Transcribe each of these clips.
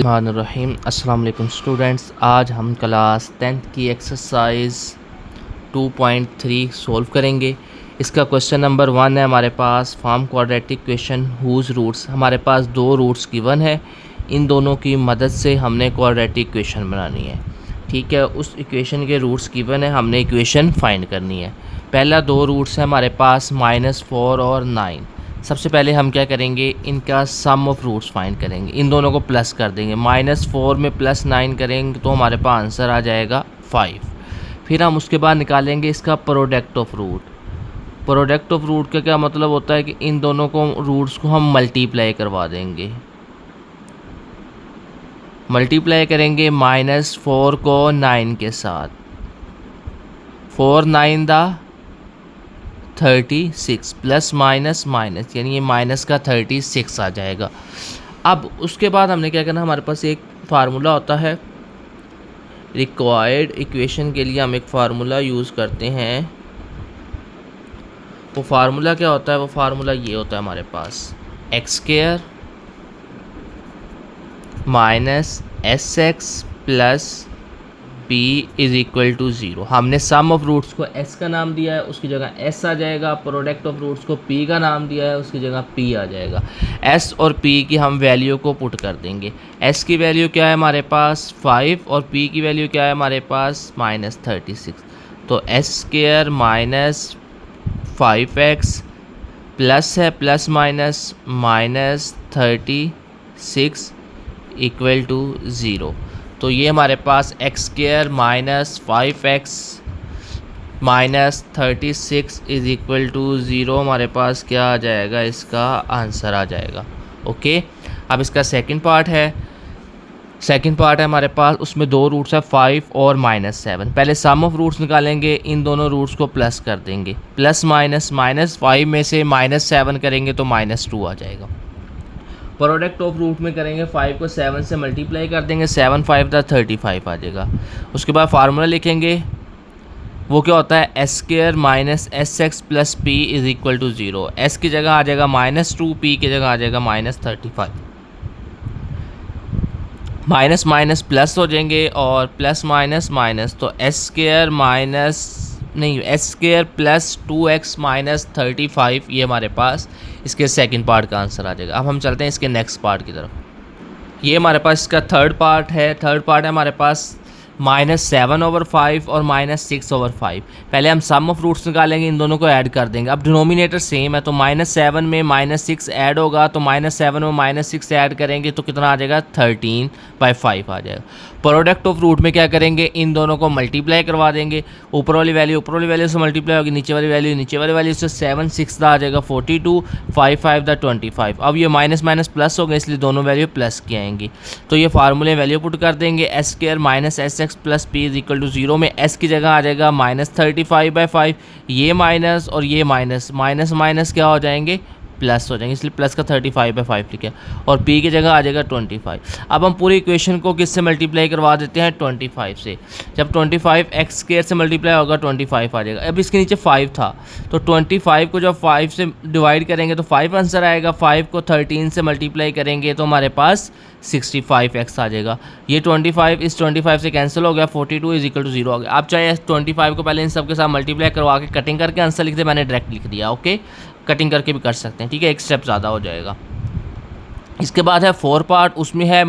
बिस्मिल्लाहिर्रहमानिर्रहीम। अस्सलाम वालेकुम स्टूडेंट्स, आज हम क्लास 10th की एक्सरसाइज 2.3 सॉल्व करेंगे। इसका क्वेश्चन नंबर 1 है हमारे पास, form quadratic equation whose roots. हमारे पास दो रूट्स गिवन है, इन दोनों की मदद से हमने क्वाड्रेटिक इक्वेशन बनानी है। ठीक है, उस इक्वेशन के रूट्स गिवन है, हमने इक्वेशन फाइंड करनी है। पहला दो रूट्स है हमारे पास -4 और 9। सबसे पहले हम क्या करेंगे, इनका सम ऑफ रूट्स फाइंड करेंगे, इन दोनों को प्लस कर देंगे। -4 में +9 करेंगे तो हमारे पास आंसर आ जाएगा 5। फिर हम उसके बाद निकालेंगे इसका product of root. Product of root का क्या मतलब होता है कि इन दोनों को रूट्स को हम मल्टीप्लाई करवा देंगे। मल्टीप्लाई करेंगे -4 को 9 के साथ, 4 9 दा 36 प्लस माइनस माइनस, यानी ये माइनस का 36 आ जाएगा। अब उसके बाद हमने क्या करना, हमारे पास एक फार्मूला होता है रिक्वायर्ड इक्वेशन के लिए, हम एक फार्मूला यूज़ करते हैं। वो फार्मूला क्या होता है, वो फार्मूला ये होता है हमारे पास, x² minus SX plus P is equal to 0। हमने सम ऑफ रूट्स को S का नाम दिया है, उसकी जगह S आ जाएगा। प्रोडक्ट ऑफ रूट्स को P का नाम दिया है, उसकी जगह P आ जाएगा। S और P की हम वैल्यू को पुट कर देंगे। S की वैल्यू क्या है हमारे पास 5 और P की वैल्यू क्या है हमारे पास -36। तो s² माइनस 5x प्लस है प्लस माइनस -36 इक्वल टू 0। तो ये हमारे पास x² minus 5x minus 36 is equal to 0 हमारे पास क्या आ जाएगा, इसका आंसर आ जाएगा। ओके, अब इसका सेकंड पार्ट है। सेकंड पार्ट है हमारे पास, उसमें दो रूट्स है 5 और -7। पहले सम ऑफ रूट्स निकालेंगे, इन दोनों रूट्स को प्लस कर देंगे। प्लस -5 में से -7 करेंगे तो -2 आ जाएगा। प्रोडक्ट ऑफ रूट में करेंगे, 5 को 7 से मल्टीप्लाई कर देंगे, 7 5 दा 35 आ जाएगा। उसके बाद फार्मूला लिखेंगे, वो क्या होता है s² minus SX plus P is equal to 0। S की जगह आ जाएगा -2, P की जगह आ जाएगा -35। माइनस माइनस प्लस हो जाएंगे और प्लस माइनस माइनस, तो s² प्लस 2x माइनस 35, ये हमारे पास इसके सेकंड पार्ट का आंसर आ जाएगा। अब हम चलते हैं इसके नेक्स्ट पार्ट की तरफ। ये हमारे पास इसका थर्ड पार्ट है। थर्ड पार्ट है हमारे पास -7/5 और -6/5। पहले हम सम ऑफ रूट्स निकालेंगे, इन दोनों को ऐड कर देंगे। अब डिनोमिनेटर सेम है, तो -7 में -6 ऐड होगा, तो -7 में -6 ऐड करेंगे तो कितना आ जाएगा 13/5 आ जाएगा। प्रोडक्ट ऑफ रूट में क्या करेंगे, इन दोनों को मल्टीप्लाई करवा देंगे। ऊपर वाली वैल्यू से मल्टीप्लाई होगी, नीचे वाली वैल्यू से 7 6 आ जाएगा 42, 5 5 25। अब ये माइनस माइनस प्लस हो गए, इसलिए दोनों वैल्यू प्लस की आएंगी। तो ये फार्मूले वैल्यू पुट कर देंगे, s² minus SX plus P is equal to 0 में S की जगह आ जाएगा -35/5। ये माइनस और ये माइनस क्या हो जाएंगे, प्लस हो जाएंगे, इसलिए प्लस का 35/5 लिखा, और P की जगह आ जाएगा 25। अब हम पूरी इक्वेशन को किससे मल्टीप्लाई करवा देते हैं, 25 से। जब 25 x² से मल्टीप्लाई होगा 25 आ जाएगा। अब इसके नीचे 5 था, तो 25 को जब 5 से डिवाइड करेंगे तो 5 आंसर आएगा। 5 को 13 से मल्टीप्लाई करेंगे तो हमारे पास 65x आ जाएगा। ये 25 इस 25 से कैंसिल हो गया, 42 इज इक्वल टू 0 आ गया। आप चाहे 25 को पहले इन सब के साथ मल्टीप्लाई करवा के कटिंग करके आंसर लिख दे, मैंने डायरेक्ट लिख दिया। ओके, कटिंग करके भी कर सकते हैं, ठीक है, एक स्टेप ज़्यादा हो जाएगा। इसके बाद है 4 पार्ट, उसमें है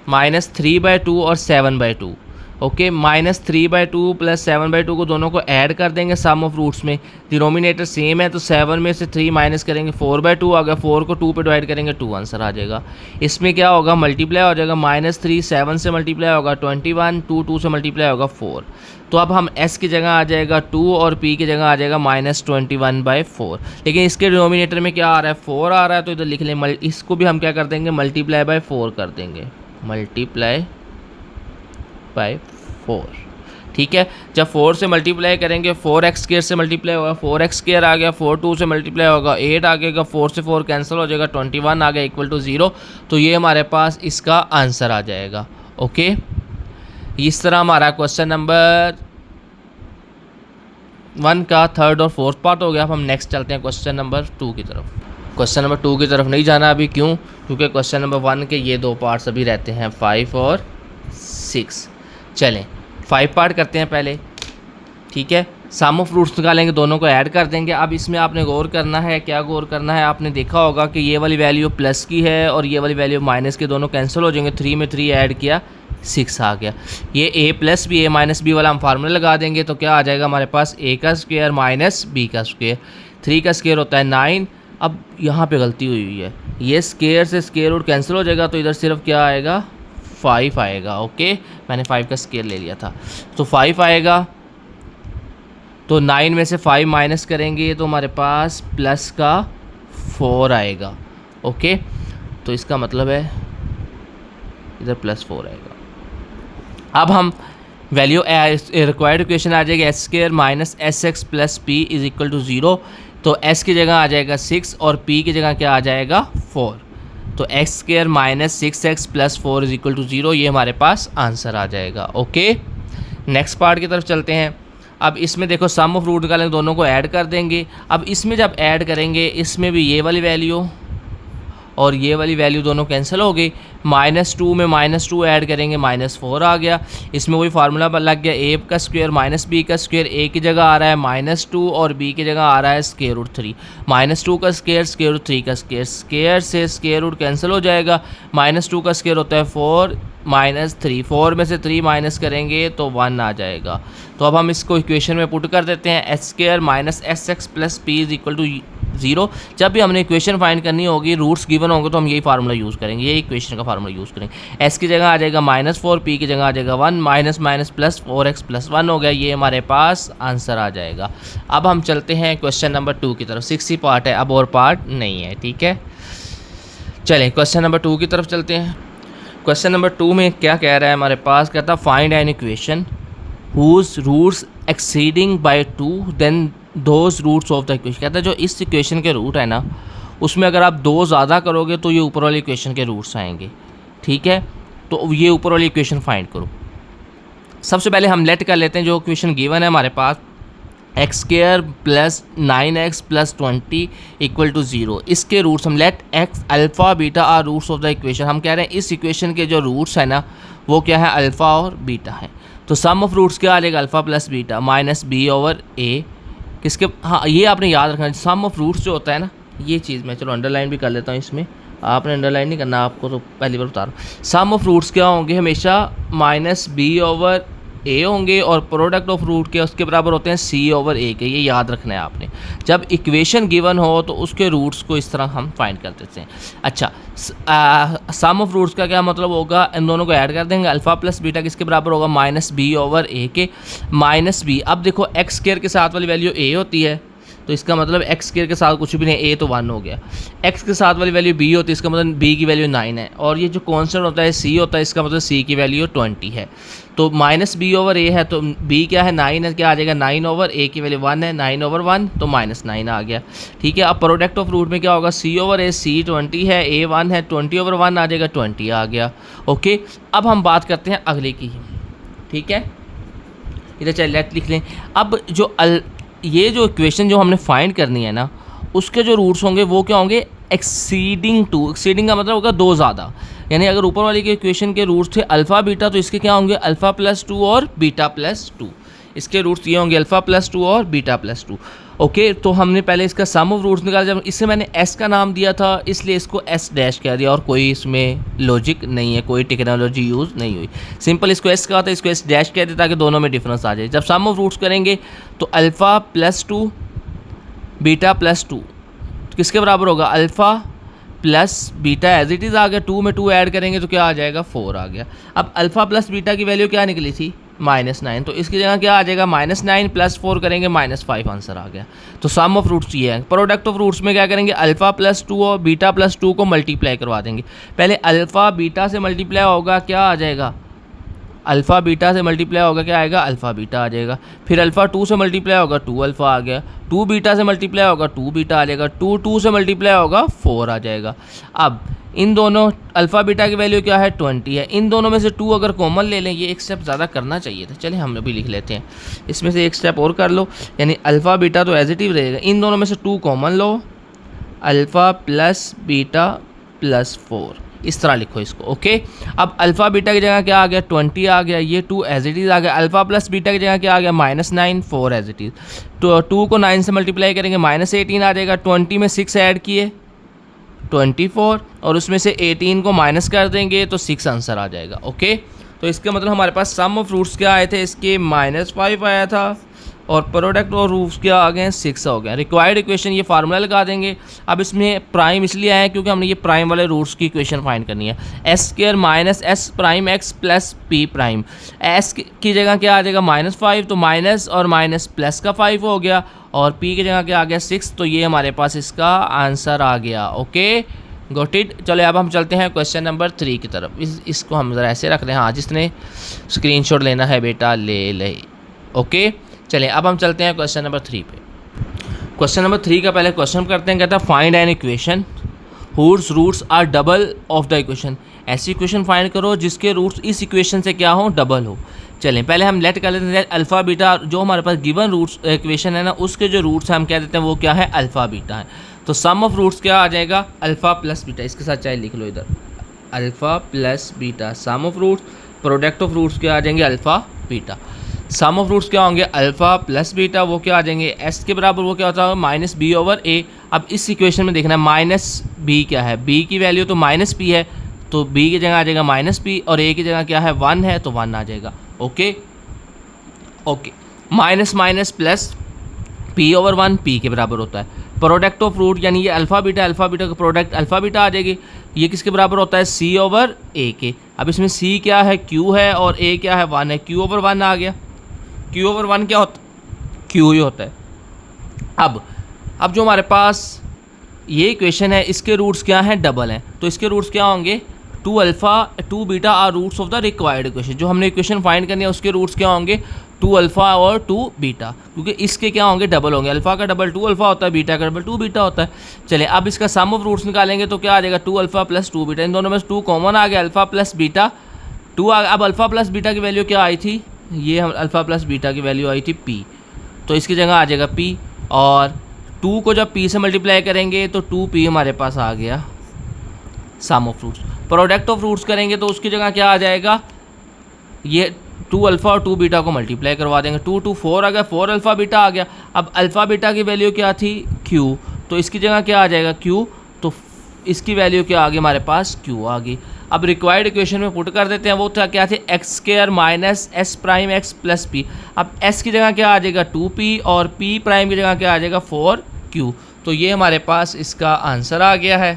-3/2 और 7/2। ओके, -3/2 प्लस 7/2 को दोनों को ऐड कर देंगे सम ऑफ रूट्स में। डिनोमिनेटर सेम है, तो 7 में से 3 माइनस करेंगे, 4/2 आ गया। 4 को 2 पे डिवाइड करेंगे, 2 आंसर आ जाएगा। इसमें क्या होगा, मल्टीप्लाई हो जाएगा, -3 7 से मल्टीप्लाई होगा 21, 2 से मल्टीप्लाई होगा 4। तो अब हम S की जगह आ जाएगा 2 और P की जगह आ जाएगा -21/4। लेकिन इसके डिनोमिनेटर में क्या आ रहा है, 4 आ रहा है, तो इधर लिख लें, इसको भी हम क्या कर देंगे, मल्टीप्लाई बाय 4 कर देंगे, मल्टीप्लाई बाय 4। ठीक है, जब 4 से मल्टीप्लाई करेंगे, 4x² से मल्टीप्लाई होगा, 4x² आ गया, 4 2 से मल्टीप्लाई होगा, 8 आ गया, 4 से 4 कैंसिल हो जाएगा, 21 आ गया इक्वल टू 0। तो ये हमारे पास इसका आंसर आ जाएगा। ओके, इस तरह हमारा क्वेश्चन नंबर 1 का थर्ड और फोर्थ पार्ट हो गया। अब हम नेक्स्ट चलते हैं क्वेश्चन नंबर 2 की तरफ। क्वेश्चन नंबर 2 की तरफ नहीं जाना अभी, क्यों, क्योंकि क्वेश्चन नंबर 1 के ये 2 पार्ट्स अभी रहते हैं 5 और 6। चलें 5 पार्ट करते हैं पहले, ठीक है। सम ऑफ रूट्स निकालेंगे, दोनों को ऐड कर देंगे। अब इसमें आपने गौर करना है, क्या गौर करना है, आपने देखा होगा कि ये वाली वैल्यू प्लस की है और ये वाली वैल्यू माइनस की, दोनों कैंसिल हो जाएंगे। 3 में 3 ऐड किया 6 आ गया। ये a plus B, a minus B वाला हम फार्मूला लगा देंगे तो क्या आ जाएगा हमारे पास, a का स्क्वायर माइनस b का स्क्वायर। 3 का स्क्वायर होता है 9। अब यहाँ पे गलती हुई है, ये स्क्वायर से स्क्वायर रूट कैंसिल हो जाएगा तो इधर सिर्फ क्या आएगा, 5 आएगा। ओके, मैंने 5 का स्क्वायर ले लिया था तो 5 आएगा। तो 9 में से 5 माइनस करेंगे तो हमारे पास प्लस का 4 आएगा। ओके, तो इसका मतलब है इधर प्लस 4 आएगा। अब हम वैल्यू रिक्वायर्ड इक्वेशन आ जाएगी S square minus S x plus P is equal to 0। तो एस की जगह आ जाएगा 6 और पी की जगह क्या आ जाएगा 4। तो x square minus 6x plus 4 is equal to 0, ये हमारे पास आंसर आ जाएगा। ओके, नेक्स्ट पार्ट की तरफ चलते हैं। अब इसमें देखो सम ऑफ रूट निकालेंगे, दोनों को ऐड कर देंगे। अब इसमें जब ऐड करेंगे, इसमें भी ये वाली वैल्यू और ये वाली वैल्यू दोनों कैंसिल हो गई। -2 में -2 ऐड करेंगे, -4 आ गया। इसमें वही फार्मूला लग गया, a का स्क्वायर माइनस b का स्क्वायर। a की जगह आ रहा है -2 और b की जगह आ रहा है स्क्वायर रूट 3। -2 का स्क्वायर रूट 3 का स्क्वायर, स्क्वायर से स्क्वायर रूट कैंसिल हो जाएगा। -2 का स्क्वायर होता है 4 -3, 4 में से 3 माइनस करेंगे तो 1 आ जाएगा। तो अब हम इसको इक्वेशन में पुट कर देते हैं, s square minus S x plus P is equal to 0। जब भी हमने इक्वेशन फाइंड करनी होगी, रूट्स गिवन होंगे तो हम यही फार्मूला यूज़ करेंगे, यही इक्वेशन का फार्मूला यूज़ करेंगे। एस की जगह आ जाएगा -4, पी की जगह आ जाएगा 1, minus minus plus 4x plus 1 हो गया, ये हमारे पास आंसर आ जाएगा। अब हम चलते हैं क्वेश्चन नंबर 2 की तरफ। 6 ही पार्ट है, अब और पार्ट नहीं है, ठीक है। चलें क्वेश्चन नंबर 2 की तरफ चलते हैं। क्वेश्चन नंबर 2 में क्या कह रहा है हमारे पास, कहता है find an equation whose roots exceeding by 2 than those roots of the equation. कहता है जो इस इक्वेशन के रूट है ना, उसमें अगर आप 2 ज़्यादा करोगे तो ये ऊपर वाली इक्वेशन के रूट्स आएंगे, ठीक है। तो ये ऊपर वाली इक्वेशन फाइंड करो। सबसे पहले हम लेट कर लेते हैं जो इक्वेशन गिवन है हमारे पास, x square plus 9x plus 20 equal to 0। इसके रूट्स हम let x alpha beta are roots of the equation. हम कह रहे हैं इस इक्वेशन के जो रूट्स है ना, वो क्या है, अल्फ़ा और बीटा है। तो सम ऑफ रूट्स क्या आ जाएगा, alpha plus beta minus b over a. किसके, हाँ ये आपने याद रखना, सम ऑफ रूट्स जो होता है ना, ये चीज़ मैं चलो अंडरलाइन भी कर लेता हूँ इसमें, आपने अंडरलाइन नहीं करना, आपको तो पहली बार बता रहा हूँ। सम ऑफ रूट्स क्या होंगे, हमेशा माइनस बी ओवर ए होंगे और प्रोडक्ट ऑफ रूट के उसके बराबर होते हैं सी ओवर ए के। ये याद रखना है आपने, जब इक्वेशन गिवन हो तो उसके रूट्स को इस तरह हम फाइंड कर देते हैं। अच्छा, सम ऑफ रूट्स का क्या मतलब होगा, इन दोनों को ऐड कर देंगे। अल्फ़ा प्लस बीटा किसके बराबर होगा, माइनस बी ओवर ए के। माइनस बी, अब देखो एक्स स्क्वायर के साथ वाली वैल्यू ए होती है, तो इसका मतलब एक्स स्क्वायर के साथ कुछ भी नहीं, ए तो 1 हो गया। एक्स के साथ वाली वैल्यू बी होती है, इसका मतलब बी की वैल्यू 9 है। और ये जो कांस्टेंट होता है सी होता है, इसका मतलब सी की वैल्यू 20 है। तो माइनस बी ओवर ए है, तो बी क्या है 9 है, क्या आ जाएगा 9 ओवर ए की वैल्यू 1 है, 9 ओवर 1 तो -9 आ गया, ठीक है। अब प्रोडक्ट ऑफ रूट में क्या होगा, सी ओवर ए, सी 20 है, ए 1 है, 20 ओवर 1 आ जाएगा, 20 आ गया। ओके, अब हम बात करते हैं अगले की, ठीक है। इधर चल लेट लिख लें। अब जो ये जो इक्वेशन जो हमने फाइंड करनी है ना, उसके जो रूट्स होंगे वो क्या होंगे, एक्सीडिंग 2। एक्सीडिंग का मतलब होगा 2 ज़्यादा, यानी अगर ऊपर वाली के इक्वेशन के रूट्स थे अल्फ़ा बीटा, तो इसके क्या होंगे, अल्फ़ा प्लस 2 और बीटा प्लस 2। इसके रूट्स ये होंगे अल्फ़ा प्लस 2 और बीटा प्लस 2। ओके, तो हमने पहले इसका सम ऑफ रूट्स निकाला, जब इससे मैंने एस का नाम दिया था इसलिए इसको एस डैश कह दिया, और कोई इसमें लॉजिक नहीं है, कोई टेक्नोलॉजी यूज़ नहीं हुई। सिंपल इसको एस का था, इसको एस डैश कह दिया ताकि दोनों में डिफरेंस आ जाए। जब सम ऑफ रूट्स करेंगे तो अल्फ़ा प्लस 2 बीटा प्लस 2 किसके बराबर होगा, alpha plus beta as it is आ गया, 2 में 2 ऐड करेंगे तो क्या आ जाएगा, 4 आ गया। अब अल्फ़ा प्लस बीटा की वैल्यू क्या निकली थी, -9, तो इसकी जगह क्या आ जाएगा, -9 प्लस 4 करेंगे -5 आंसर आ गया। तो सम ऑफ रूट्स ये है। प्रोडक्ट ऑफ रूट्स में क्या करेंगे, अल्फ़ा प्लस 2 और बीटा प्लस 2 को मल्टीप्लाई करवा देंगे। पहले अल्फ़ा बीटा से मल्टीप्लाई होगा, क्या आ जाएगा, अल्फ़ा बीटा से मल्टीप्लाई होगा, क्या आएगा, अल्फ़ा बीटा आ जाएगा। फिर अल्फ़ा 2 से मल्टीप्लाई होगा, 2 अल्फ़ा आ गया। 2 बीटा से मल्टीप्लाई होगा, 2 बीटा आ जाएगा। 2 से मल्टीप्लाई होगा, 4 आ जाएगा। अब इन दोनों अल्फ़ा बीटा की वैल्यू क्या है, 20 है। इन दोनों में से 2 अगर कॉमन ले लें, ये एक स्टेप ज़्यादा करना चाहिए था, चलिए हम अभी लिख लेते हैं। इसमें से एक स्टेप और कर लो, यानी अल्फ़ा बीटा तो एज इट इज़ रहेगा, इन दोनों में से 2 कॉमन लो, अल्फ़ा प्लस बीटा प्लस 4, इस तरह लिखो इसको। ओके, अब अल्फ़ा बीटा की जगह क्या आ गया, 20 आ गया, ये 2 एज इट इज़ आ गया। अल्फ़ा प्लस बीटा की जगह क्या आ गया, -9, 4 एज इट इज़। तो 2 को 9 से मल्टीप्लाई करेंगे -18 आ जाएगा। 20 में 6 ऐड किए 24, और उसमें से 18 को माइनस कर देंगे तो 6 आंसर आ जाएगा। ओके, तो इसका मतलब हमारे पास सम ऑफ रूट्स क्या आए थे, इसके -5 आया था, और प्रोडक्ट और रूट्स क्या आ गए, 6 हो गए। रिक्वायर्ड इक्वेशन ये फार्मूला लगा देंगे। अब इसमें प्राइम इसलिए आया क्योंकि हमने ये प्राइम वाले रूट्स की इक्वेशन फाइंड करनी है। s² minus S prime x plus P prime, S की जगह क्या आ जाएगा, -5, तो माइनस और माइनस प्लस का 5 हो गया, और p की जगह क्या आ गया, 6, तो ये हमारे पास इसका आंसर आ गया। Okay, got it. चलो अब हम चलते हैं क्वेश्चन नंबर 3 की तरफ। इसको हम ज़रा ऐसे रख लें, हाँ जिसने स्क्रीनशॉट लेना है बेटा ले ले। ओके, चलिए अब हम चलते हैं क्वेश्चन नंबर 3 पे। क्वेश्चन नंबर 3 का पहले क्वेश्चन करते हैं, कहता है find an equation whose roots are double of the equation. ऐसी इक्वेशन फाइंड करो जिसके रूट्स इस इक्वेशन से क्या हो, डबल हो। चलें पहले हम लेट कर लेते हैं अल्फ़ा बीटा, जो हमारे पास गिवन रूट्स इक्वेशन है ना, उसके जो रूट्स हैं हम कह देते हैं वो क्या है, अल्फ़ा बीटा है। तो सम ऑफ रूट्स क्या आ जाएगा, अल्फ़ा प्लस बीटा, इसके साथ चाहे लिख लो इधर, alpha plus beta sum of roots. Product of roots क्या आ जाएंगे, alpha beta. Sum of roots क्या होंगे, अल्फ़ा प्लस बीटा, वो क्या आ जाएंगे, एस के बराबर, वो क्या होता है, -b/a। अब इस इक्वेशन में देखना है -b क्या है, b की वैल्यू तो -p है, तो b की जगह आ जाएगा -p, और a की जगह क्या है, 1 है, तो 1 आ जाएगा। Okay okay, minus plus p/1 p के बराबर होता है। प्रोडक्ट ऑफ रूट यानी ये अल्फ़ा बीटा का प्रोडक्ट अल्फ़ा बीटा आ जाएगी, ये किसके बराबर होता है, c/a के। अब इसमें c क्या है, q है, और a क्या है, 1 है, q/1 आ गया। q/1 क्या होता है, q ही होता है। अब जो हमारे पास ये इक्वेशन है, इसके रूट्स क्या हैं, डबल हैं, तो इसके रूट्स क्या होंगे, 2 alpha 2 beta are roots of the required equation. जो हमने इक्वेशन फाइंड करनी है उसके रूट्स क्या होंगे, 2 अल्फ़ा और 2 बीटा, क्योंकि इसके क्या होंगे, डबल होंगे। अल्फ़ा का डबल 2 अल्फ़ा होता है, बीटा का डबल 2 बीटा होता है। चलिए अब इसका सम ऑफ रूट्स निकालेंगे तो क्या आ जाएगा, 2 अल्फ़ा प्लस 2 बीटा, इन दोनों में 2 कॉमन आ गया, अल्फ़ा प्लस बीटा 2 आ। अब अल्फ़ा प्लस बीटा की वैल्यू क्या आई थी, ये हम अल्फ़ा प्लस बीटा की वैल्यू आई थी p, तो इसकी जगह आ जाएगा p, और 2 को जब p से मल्टीप्लाई करेंगे तो 2p हमारे पास आ गया sum of roots. Product of roots करेंगे तो उसकी जगह क्या आ जाएगा, ये 2 अल्फ़ा और 2 बीटा को मल्टीप्लाई करवा देंगे, 2 2 4 आ गया, 4 अल्फ़ा बीटा आ गया। अब अल्फ़ा बीटा की वैल्यू क्या थी, q, तो इसकी जगह क्या आ जाएगा, q, तो इसकी वैल्यू क्या आ गई हमारे पास, q आ गई। अब रिक्वायर्ड इक्वेशन में पुट कर देते हैं, वो क्या थे, x² minus S prime x plus p। अब s की जगह क्या आ जाएगा, 2p, और p प्राइम की जगह क्या आ जाएगा, 4q। तो ये हमारे पास इसका आंसर आ गया है।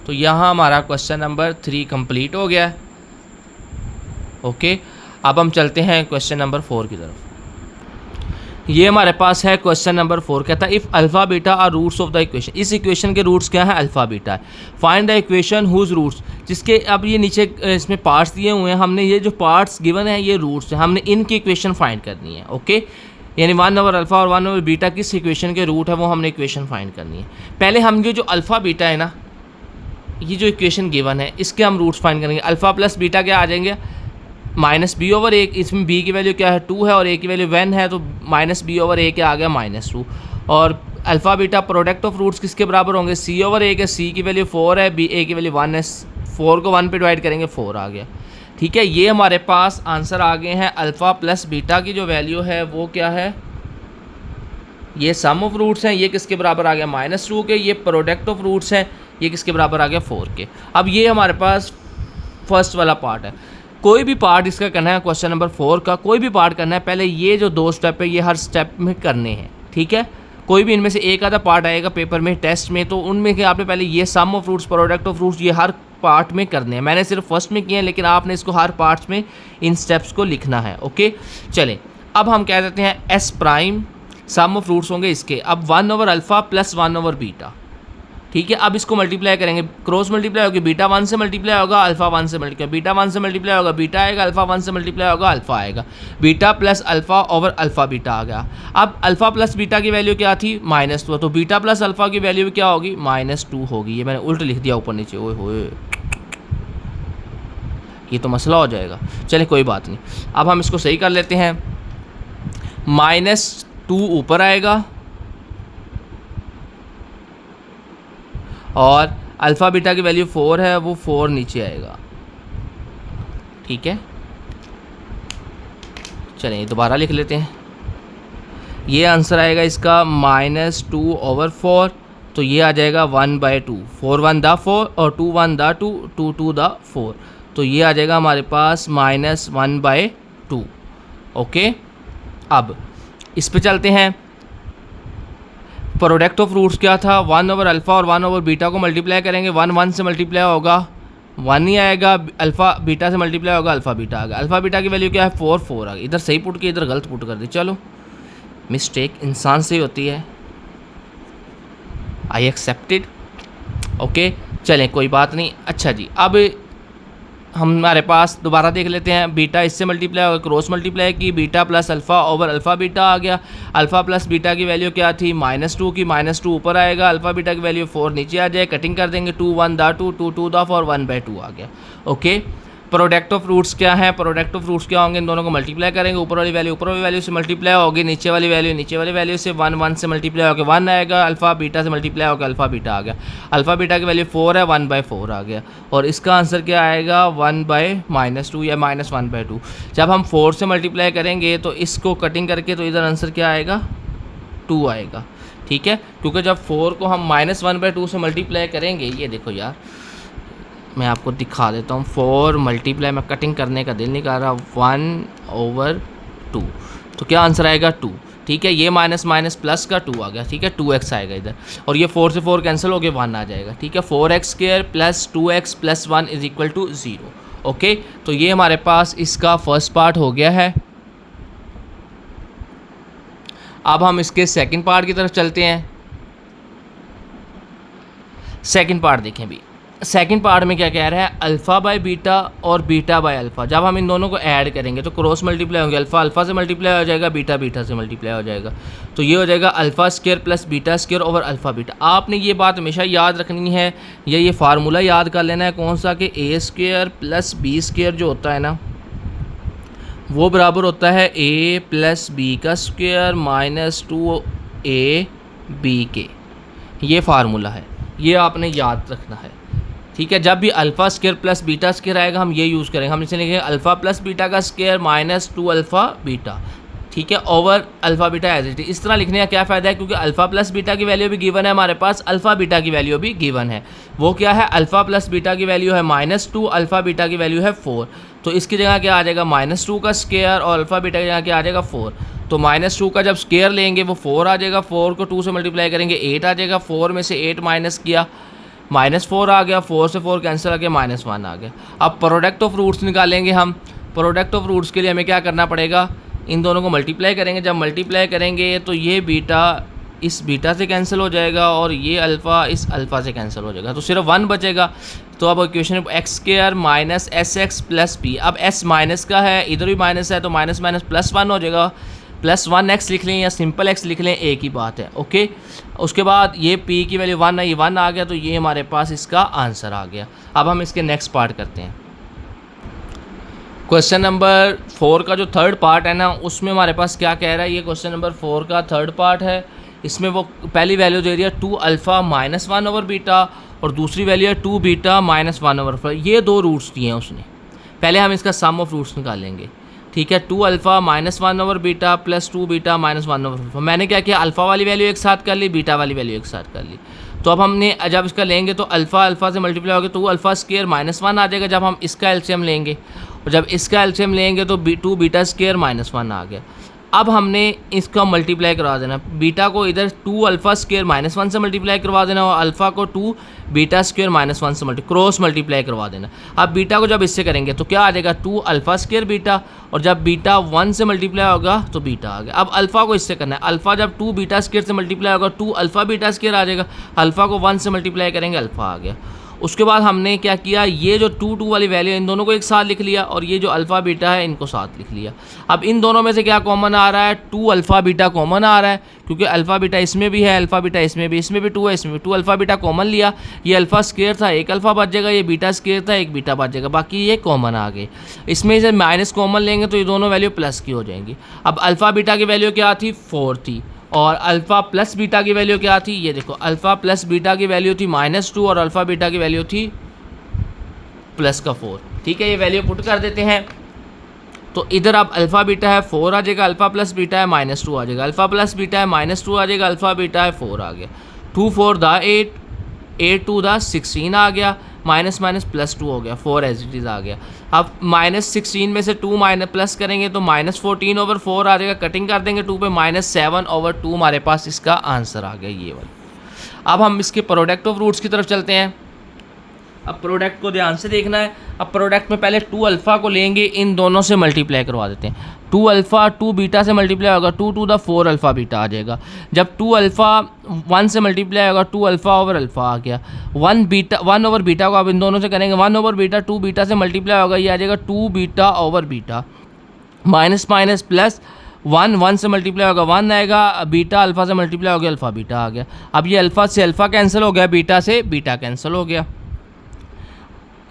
तो यहाँ हमारा क्वेश्चन नंबर 3 कंप्लीट हो गया है। ओके, अब हम चलते हैं क्वेश्चन नंबर 4 की तरफ। ये हमारे पास है क्वेश्चन नंबर 4, कहता है if alpha beta are roots of the equation. इस इक्वेशन के रूट्स क्या है, अल्फ़ा बीटा है। Find the equation whose roots, जिसके अब ये नीचे इसमें पार्ट्स दिए हुए हैं, हमने ये जो पार्ट्स गिवन है ये रूट्स हैं, हमने इनकी इक्वेशन फाइंड करनी है। ओके, यानी 1/अल्फ़ा और 1/बीटा किस इक्वेशन के रूट है वो हमने इक्वेशन फाइंड करनी है। पहले हम ये जो अल्फ़ा बीटा है ना, ये जो इक्वेशन गिवन है इसके हम रूट्स फाइंड करेंगे। अल्फ़ा प्लस बीटा क्या आ जाएंगे, -b/a, इसमें b की वैल्यू क्या है, 2 है, और a की वैल्यू 1 है, तो -b/a क्या आ गया, -2। और alpha beta product of roots किसके बराबर होंगे, c/a के, c की वैल्यू 4 है, a की वैल्यू 1 है, 4 को 1 पे डिवाइड करेंगे 4 आ गया। ठीक है, ये हमारे पास आंसर आ गए हैं। अल्फ़ा प्लस बीटा की जो वैल्यू है वो क्या है, ये सम ऑफ रूट्स हैं, ये किसके बराबर आ गया, -2 के। ये प्रोडक्ट ऑफ रूट्स हैं, ये किसके बराबर आ गया, 4 के। अब ये हमारे पास फर्स्ट वाला पार्ट है। कोई भी पार्ट इसका करना है, क्वेश्चन नंबर 4 का कोई भी पार्ट करना है, पहले ये जो 2 स्टेप है ये हर स्टेप में करने हैं। ठीक है, कोई भी इनमें से एक आधा पार्ट आएगा पेपर में, टेस्ट में, तो उनमें क्या आपने पहले ये sum of roots, product of roots, ये हर पार्ट में करने हैं। मैंने सिर्फ फर्स्ट में किए हैं, लेकिन आपने इसको हर पार्ट्स में इन स्टेप्स को लिखना है। ओके, चलें अब हम कह देते हैं s prime sum of roots होंगे इसके। अब 1/अल्फ़ा प्लस 1/बीटा। ठीक है, अब इसको मल्टीप्लाई करेंगे, क्रॉस मल्टीप्लाई होगी, बीटा 1 से मल्टीप्लाई होगा, अल्फ़ा 1 से मल्टीप्लाई, बीटा 1 से मल्टीप्लाई होगा, बीटा आएगा, अल्फ़ा 1 से मल्टीप्लाई होगा, अल्फ़ा आएगा, beta plus alpha over alpha beta आ गया। अब अल्फ़ा प्लस बीटा की वैल्यू क्या थी, -2, तो बीटा प्लस अल्फ़ा की वैल्यू क्या होगी, -2 होगी। ये मैंने उल्ट लिख दिया ऊपर नीचे, ओए होए, ये तो मसला हो जाएगा। चलिए कोई बात नहीं, अब हम इसको सही कर लेते हैं। -2 ऊपर आएगा, और अल्फ़ा बीटा की वैल्यू 4 है, वो 4 नीचे आएगा, ठीक है। चलिए दोबारा लिख लेते हैं, ये आंसर आएगा इसका -2/4, तो ये आ जाएगा 1/2, 4 1 दा 4 और 2 1 दा 2, 2 2 दा 4, तो ये आ जाएगा हमारे पास -1/2। ओके, अब इस पे चलते हैं। प्रोडक्ट ऑफ रूट्स क्या था, 1/अल्फ़ा और 1/बीटा को मल्टीप्लाई करेंगे, 1 1 से मल्टीप्लाई होगा 1 ही आएगा, अल्फ़ा बीटा से मल्टीप्लाई होगा अल्फ़ा बीटा आ गया। अल्फ़ा बीटा की वैल्यू क्या है 4 4 आ गई, इधर सही पुट की इधर गलत पुट कर दी। चलो मिस्टेक इंसान से ही होती है, आई एक्सेप्टेड। ओके चलें कोई बात नहीं। अच्छा जी, अब हमारे पास दोबारा देख लेते हैं, बीटा इससे मल्टीप्लाई होगा, क्रॉस मल्टीप्लाई की, beta plus alpha over alpha beta आ गया। अल्फ़ा प्लस बीटा की वैल्यू क्या थी -2 की, -2 ऊपर आएगा, अल्फ़ा बीटा की वैल्यू 4 नीचे आ जाए, कटिंग कर देंगे, 2 1 दा 2, 2 2 दा 4, 1/2 आ गया। ओके, प्रोडक्ट ऑफ रूट्स क्या है, प्रोडक्ट ऑफ रूट्स क्या होंगे, इन दोनों को मल्टीप्लाई करेंगे, ऊपर वाली वैल्यू ऊपर वाली वैल्यू से मल्टीप्लाई होगी, नीचे वाली वैल्यू से 1 1 से मल्टीप्लाई होकर 1 आएगा, अल्फ़ा बीटा से मल्टीप्लाई होकर अल्फ़ा बीटा आ गया। अल्फ़ा बीटा की वैल्यू 4 है, 1/4 आ गया, और इसका आंसर क्या आएगा 1/-2 या -1/2। जब हम 4 से मल्टीप्लाई करेंगे तो इसको कटिंग करके तो इधर आंसर क्या आएगा 2 आएगा, ठीक है, क्योंकि जब 4 को हम -1/2 से मल्टीप्लाई करेंगे, ये देखो यार मैं आपको दिखा देता हूँ, 4 मल्टीप्लाई में कटिंग करने का दिल नहीं कर रहा, 1/2, तो क्या आंसर आएगा 2, ठीक है। ये माइनस माइनस प्लस का 2 आ गया, ठीक है, 2x आएगा इधर, और ये 4 से 4 कैंसिल हो गया, 1 आ जाएगा, ठीक है। 4x² plus 2x plus 1 is equal to 0। Okay, तो ये हमारे पास इसका फर्स्ट पार्ट हो गया है। अब हम इसके सेकंड पार्ट की तरफ चलते हैं। सेकंड पार्ट देखें भी, सेकंड पार्ट में क्या कह रहा है, अल्फ़ा बाय बीटा और बीटा बाय अल्फ़ा, जब हम इन दोनों को ऐड करेंगे तो क्रॉस मल्टीप्लाई होंगे, अल्फ़ा अल्फ़ा से मल्टीप्लाई हो जाएगा, बीटा बीटा से मल्टीप्लाई हो जाएगा, तो ये हो जाएगा alpha square plus beta square over alpha beta. आपने ये बात हमेशा याद रखनी है, या ये फार्मूला याद कर लेना है, कौन सा, कि ए स्क्वायर प्लस बी स्क्वायर जो होता है ना, वो बराबर होता है a प्लस बी का स्क्वायर माइनस 2ab के। ये फार्मूला है, ये आपने याद रखना है, ठीक है। जब भी alpha square plus beta square आएगा हम ये यूज़ करेंगे, हम इसे लिखेंगे अल्फ़ा प्लस बीटा का स्क्वायर माइनस 2α बीटा, ठीक है, over alpha beta as it is. इस तरह लिखने का क्या फ़ायदा है, क्योंकि अल्फ़ा प्लस बीटा की वैल्यू भी गिवन है हमारे पास, अल्फ़ा बीटा की वैल्यू भी गिवन है। वो क्या है, अल्फ़ा प्लस बीटा की वैल्यू है -2, अल्फ़ा बीटा की वैल्यू है 4, तो इसकी जगह क्या आ जाएगा -2 का स्क्वायर, और अल्फ़ा बीटा की जगह क्या आ जाएगा 4, तो -2 का जब स्क्वायर लेंगे वो 4 आ जाएगा, 4 को 2 से मल्टीप्लाई करेंगे 8 आ जाएगा, 4 में से 8 माइनस किया -4 आ गया, 4 से 4 कैंसिल आ गया, -1 आ गया। अब प्रोडक्ट ऑफ रूट्स निकालेंगे हम। प्रोडक्ट ऑफ रूट्स के लिए हमें क्या करना पड़ेगा, इन दोनों को मल्टीप्लाई करेंगे, जब मल्टीप्लाई करेंगे तो ये बीटा इस बीटा से कैंसिल हो जाएगा, और ये अल्फ़ा इस अल्फ़ा से कैंसिल हो जाएगा, तो सिर्फ 1 बचेगा। तो अब equation x² minus sx plus p, अब s माइनस का है, इधर भी माइनस है, तो माइनस माइनस प्लस 1 हो जाएगा, प्लस 1x लिख लें या सिंपल x लिख लें, एक ही बात है। ओके, उसके बाद ये p की वैल्यू 1 है, ये 1 आ गया, तो ये हमारे पास इसका आंसर आ गया। अब हम इसके नेक्स्ट पार्ट करते हैं। क्वेश्चन नंबर 4 का जो थर्ड पार्ट है ना, उसमें हमारे पास क्या कह रहा है, ये क्वेश्चन नंबर 4 का थर्ड पार्ट है। इसमें वो पहली वैल्यू दे रही है 2α माइनस 1 ओवर बीटा, और दूसरी वैल्यू है 2 बीटा माइनस 1 ओवर 4। ये दो रूट्स दिए हैं उसने, पहले हम इसका सम ऑफ रूट्स निकालेंगे, ठीक है। 2α minus 1 over beta plus 2 beta minus 1 over 4। मैंने क्या किया, अल्फ़ा वाली वैल्यू एक साथ कर ली, बीटा वाली वैल्यू एक साथ कर ली। तो अब हमने जब इसका लेंगे तो अल्फ़ा अल्फ़ा से मल्टीप्लाई होगा, तो अल्फ़ा स्क्वायर -1 आ जाएगा जब हम इसका एलसीएम लेंगे, और जब इसका एलसीएम लेंगे तो 2 बीटा स्क्वायर -1 आ गया। अब हमने इसका मल्टीप्लाई करवा देना, बीटा को इधर 2 अल्फ़ा स्क्वायर -1 से मल्टीप्लाई करवा देना, और अल्फ़ा को 2 बीटा स्क्वायर -1 से क्रॉस मल्टीप्लाई करवा देना। अब बीटा को जब इससे करेंगे तो क्या आ जाएगा 2 अल्फ़ा स्क्वायर बीटा, और जब बीटा 1 से मल्टीप्लाई होगा तो बीटा आ गया। अब अल्फ़ा को इससे करना है, अल्फ़ा जब 2 बीटा स्क्वायर से मल्टीप्लाई होगा 2 अल्फ़ा बीटा स्क्वायर आ जाएगा, अल्फ़ा को 1 से मल्टीप्लाई करेंगे, अल्फ़ा आ गया। उसके बाद हमने क्या किया, ये जो 2 वाली वैल्यू इन दोनों को एक साथ लिख लिया, और ये जो अल्फ़ा बीटा है इनको साथ लिख लिया। अब इन दोनों में से क्या कॉमन आ रहा है, 2 अल्फ़ा बीटा कॉमन आ रहा है, क्योंकि अल्फ़ा बीटा इसमें भी है, अल्फ़ा बीटा इसमें भी 2 है, इसमें भी 2 अल्फ़ा बीटा कॉमन लिया। ये अल्फ़ा स्क्वायर था, एक अल्फ़ा बच जाएगा, ये बीटा स्क्वायर था, एक बीटा बच जाएगा, बाकी ये कॉमन आ गए। इसमें से माइनस कॉमन लेंगे तो ये दोनों वैल्यू प्लस की हो जाएंगी। अब अल्फ़ा बीटा की वैल्यू क्या थी, 4 थी, और अल्फ़ा प्लस बीटा की वैल्यू क्या थी, ये देखो अल्फ़ा प्लस बीटा की वैल्यू थी -2 और अल्फ़ा बीटा की वैल्यू थी +4। ठीक है, ये वैल्यू पुट कर देते हैं। तो इधर अब अल्फ़ा बीटा है 4 आ जाएगा, अल्फ़ा प्लस बीटा है -2 आ जाएगा, अल्फ़ा प्लस बीटा है -2 आ जाएगा, अल्फ़ा बीटा है 4 आ गया। 2 4 दा 8, 8 2 दा 16 आ गया, माइनस माइनस +2 हो गया, 4 एज इट इज़ आ गया। अब -16 में से 2 माइनस प्लस करेंगे तो -14/4 आ जाएगा, कटिंग कर देंगे 2 पे, -7/2 हमारे पास इसका आंसर आ गया ये वाला। अब हम इसके प्रोडक्ट ऑफ रूट्स की तरफ चलते हैं। अब प्रोडक्ट को ध्यान से देखना है। अब प्रोडक्ट में पहले 2 अल्फ़ा को लेंगे, इन दोनों से मल्टीप्लाई करवा देते हैं। 2 अल्फ़ा 2 बीटा से मल्टीप्लाई होगा, 2 टू द 4 अल्फ़ा बीटा आ जाएगा। जब 2 अल्फ़ा 1 से मल्टीप्लाई होगा, 2 अल्फ़ा ओवर अल्फ़ा आ गया। 1 ओवर बीटा को आप इन दोनों से करेंगे, 1 ओवर बीटा 2 बीटा से मल्टीप्लाई होगा, ये आ जाएगा 2 beta over beta. Minus minus plus 1 से मल्टीप्लाई होगा 1 आएगा, बीटा अल्फ़ा से मल्टीप्लाई हो गया, अल्फ़ा बीटा आ गया। अब ये अल्फ़ा से अल्फ़ा कैंसिल हो गया, बीटा से बीटा कैंसिल हो गया।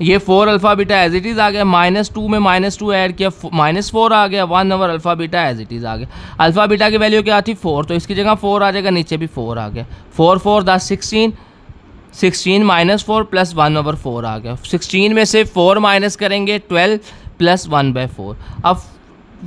ये 4 alpha beta as it is आ गया, -2 में -2 ऐड किया, -4 आ गया, 1 over alpha beta as it is आ गया। अल्फ़ा बीटा की वैल्यू क्या थी 4, तो इसकी जगह 4 आ जाएगा, नीचे भी 4 आ गया। 4 4 दा 16, 16 -4 प्लस 1/4 आ गया। 16 में से 4 माइनस करेंगे 12 प्लस 1/4। अब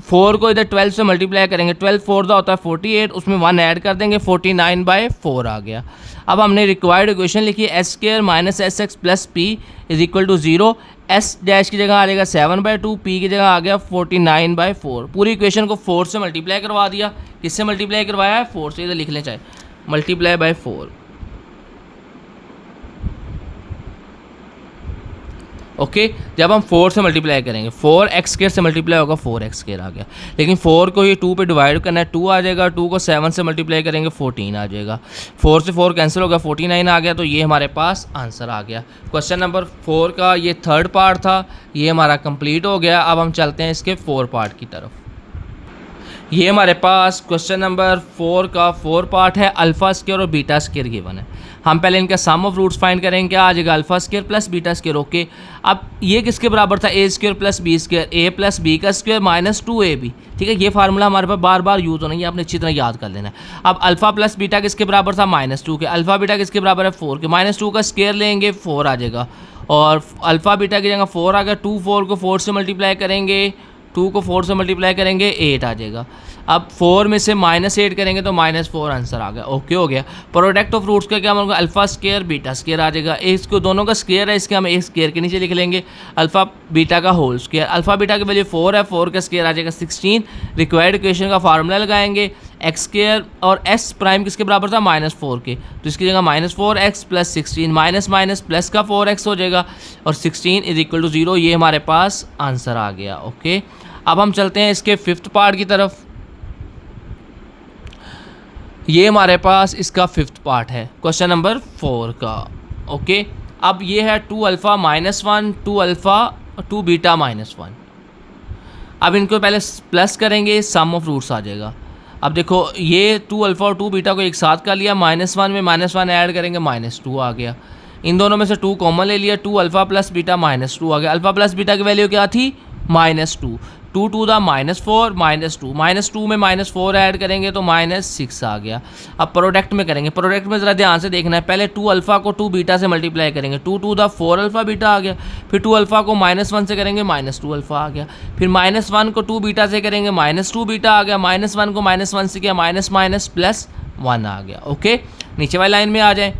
4 को इधर 12 से मल्टीप्लाई करेंगे, 12 4 दा होता है 48, उसमें 1 ऐड कर देंगे, 49/4 आ गया। अब हमने रिक्वायर्ड इक्वेशन लिखी है, s² - sx plus p = 0। s dash की जगह आ जाएगा 7/2, p की जगह आ गया 49/4। पूरी इक्वेशन को 4 से मल्टीप्लाई करवा दिया। किससे मल्टीप्लाई करवाया है, 4 से, इधर लिख लें चाहे, मल्टीप्लाई बाय 4। ओके, जब हम 4 से मल्टीप्लाई करेंगे, 4x² से मल्टीप्लाई होगा, 4x² आ गया। लेकिन 4 को ये 2 पे डिवाइड करना है, 2 आ जाएगा। 2 को 7 से मल्टीप्लाई करेंगे, 14 आ जाएगा। 4 से 4 कैंसिल होगा, 49 आ गया। तो ये हमारे पास आंसर आ गया। क्वेश्चन नंबर 4 का ये 3rd पार्ट था, ये हमारा कंप्लीट हो गया। अब हम चलते हैं इसके 4 पार्ट की तरफ। ये हमारे पास क्वेश्चन नंबर 4 का 4 पार्ट है। अल्फ़ा² और बीटा² गिवन है। हम पहले इनका सम ऑफ रूट्स फाइंड करेंगे, क्या आ जाएगा, अल्फ़ा² प्लस बीटा²। ओके, अब ये किसके बराबर था, a² plus b², a plus b का स्क्वायर -2ab। ठीक है, ये फार्मूला हमारे पास बार बार यूज़ होना है, आपने अच्छी तरह याद कर लेना है। अब अल्फ़ा प्लस बीटा किसके बराबर था, -2 के। अल्फ़ा बीटा किसके बराबर है, 4 के। -2 का स्क्वायर लेंगे, 4 आ जाएगा। और अल्फ़ा बीटा की जगह 4 आ गया। 2 4 को 4 से मल्टीप्लाई करेंगे, 2 को 4 से मल्टीप्लाई करेंगे, 8 आ जाएगा। अब 4 में से -8 करेंगे तो -4 आंसर आ गया। ओके हो गया। प्रोडक्ट ऑफ रूट्स का क्या होगा, अल्फ़ा² बीटा² आ जाएगा। इसको दोनों का स्क्वायर है, इसके हम एक स्क्वायर के नीचे लिख लेंगे, अल्फ़ा बीटा का होल स्क्वायर। अल्फ़ा बीटा की वैल्यू 4 है, 4 का स्क्वायर आ जाएगा 16। रिक्वायर्ड इक्वेशन का फार्मूला लगाएंगे, x² और s प्राइम किसके बराबर था, -4 के। तो इसकी जगह -4x plus 16, minus minus plus का 4x हो जाएगा, और 16 = 0। ये हमारे पास आंसर आ गया। ओके, अब हम चलते हैं इसके 5th पार्ट की तरफ। ये हमारे पास इसका 5th पार्ट है क्वेश्चन नंबर 4 का। ओके, अब ये है 2 अल्फ़ा -1, 2 अल्फ़ा 2 बीटा -1। अब इनको पहले प्लस करेंगे, सम ऑफ रूट्स आ जाएगा। अब देखो, ये 2 अल्फ़ा और 2 बीटा को एक साथ कर लिया, -1 में -1 ऐड करेंगे, -2 आ गया। इन दोनों में से 2 कॉमन ले लिया, 2 अल्फ़ा प्लस बीटा -2 आ गया। अल्फ़ा प्लस बीटा की वैल्यू क्या थी, -2। 2 टू दा -4, -2, -2 में -4 ऐड करेंगे तो -6 आ गया। अब प्रोडक्ट में करेंगे, प्रोडक्ट में ज़रा ध्यान से देखना है। पहले 2 अल्फ़ा को 2 बीटा से मल्टीप्लाई करेंगे, 2 टू दा 4 अल्फ़ा बीटा आ गया। फिर 2 अल्फ़ा को -1 से करेंगे, -2 अल्फ़ा आ गया। फिर -1 को 2 बीटा से करेंगे, -2 बीटा आ गया। -1 को -1 से किया, माइनस प्लस 1 आ गया। ओके, नीचे वाली लाइन में आ जाए।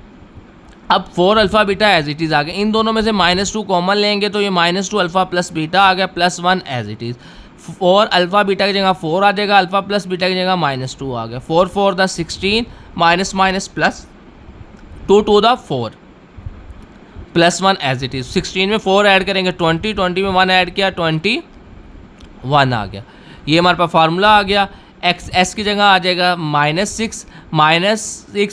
अब 4 alpha beta as it is आ गया। इन दोनों में से -2 कॉमन लेंगे तो ये -2 अल्फ़ा प्लस बीटा आ गया, +1 as it is. 4 alpha beta की जगह 4 आ जाएगा, अल्फ़ा प्लस बीटा की जगह -2 आ गया। 4 4 दा 16, माइनस माइनस प्लस 2 टू दा 4, +1 एज इट इज़। 16 में 4 ऐड करेंगे 20, 20 में 1 ऐड किया, 21 आ गया। ये हमारे पास फार्मूला आ गया। s की जगह आ जाएगा -6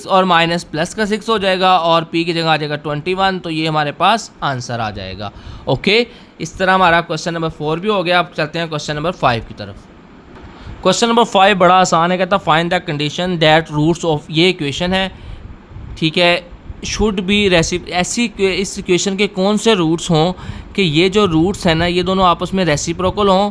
और माइनस प्लस का 6 हो जाएगा, और p की जगह आ जाएगा 21। तो ये हमारे पास आंसर आ जाएगा। ओके, इस तरह हमारा क्वेश्चन नंबर 4 भी हो गया। अब चलते हैं क्वेश्चन नंबर 5 की तरफ। क्वेश्चन नंबर 5 बड़ा आसान है, कहता है find the condition that roots of, ये इक्वेशन है, ठीक है, शुड बी ऐसी इस इक्वेशन के कौन से रूट्स हों कि ये जो रूट्स हैं ना, ये दोनों आपस में रेसिप्रोकल हों।